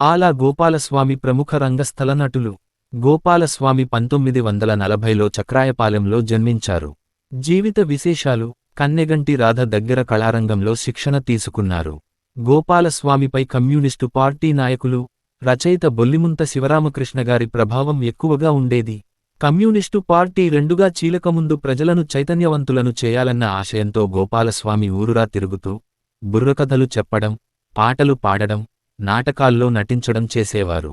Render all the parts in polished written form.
ఆలా గోపాలస్వామి ప్రముఖ రంగస్థల నటులు. గోపాలస్వామి 1940లో చక్రాయపాలెంలో జన్మించారు. జీవిత విశేషాలు: కన్నెగంటి రాధ దగ్గర కళారంగంలో శిక్షణ తీసుకున్నారు. గోపాలస్వామిపై కమ్యూనిస్టు పార్టీ నాయకులు, రచయిత బొల్లిముంత శివరామకృష్ణగారి ప్రభావం ఎక్కువగా ఉండేది. కమ్యూనిస్టు పార్టీ రెండుగా చీలకముందు ప్రజలను చైతన్యవంతులను చేయాలన్న ఆశయంతో గోపాలస్వామి ఊరురా తిరుగుతూ బుర్రకథలు చెప్పడం, పాటలు పాడడం, నాటకాల్లో నటించడం చేసేవారు.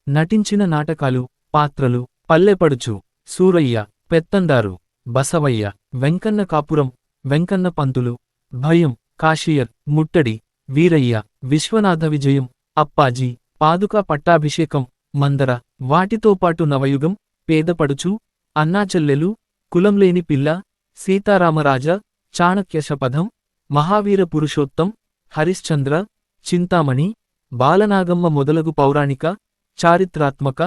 నటించిన నాటకాలు, పాత్రలు: పల్లెపడుచు, సూరయ్య, పెత్తందారు, బసవయ్య, వెంకన్న కాపురం, వెంకన్న పంతులు, భయం, కాశియర్, ముట్టడి, వీరయ్య, విశ్వనాథ విజయం, అప్పాజీ, పాదుకా పట్టాభిషేకం, మందర. వాటితోపాటు నవయుగం, పేదపడుచు, అన్నాచెల్లెలు, కులంలేని పిల్ల, సీతారామరాజ, చాణక్యశపథం, మహావీర పురుషోత్తం, హరిశ్చంద్ర, చింతామణి, బాలనాగమ్మ మొదలగు పౌరాణిక, చారిత్రాత్మక,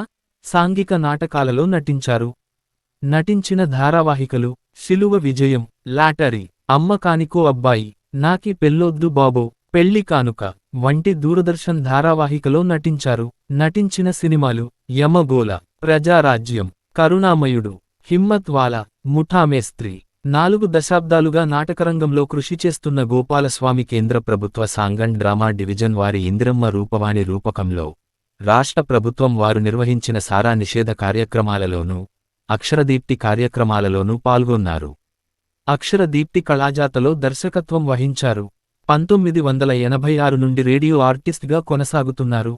సాంఘిక నాటకాలలో నటించారు. నటించిన ధారావాహికలు: శిలువ విజయం, లాటరీ, అమ్మ కానికో అబ్బాయి, నాకి పెళ్ళొద్దు బాబో, పెళ్లి కానుక వంటి దూరదర్శన్ ధారావాహికలో నటించారు. నటించిన సినిమాలు: యమగోళ, ప్రజారాజ్యం, కరుణామయుడు, హిమ్మత్ వాలా, ముఠామేస్త్రీ. 4 దశాబ్దాలుగా నాటకరంగంలో కృషి చేస్తున్న గోపాలస్వామి కేంద్ర ప్రభుత్వ సాంగణ్ డ్రామా డివిజన్ వారి ఇందిరమ్మ రూపవాణి రూపకంలో, రాష్ట్ర ప్రభుత్వం వారు నిర్వహించిన సారా నిషేధ కార్యక్రమాలలోనూ, అక్షరదీప్తి కార్యక్రమాలలోనూ పాల్గొన్నారు. అక్షరదీప్తి కళాజాతలో దర్శకత్వం వహించారు. 1986 నుండి రేడియో ఆర్టిస్ట్గా కొనసాగుతున్నారు.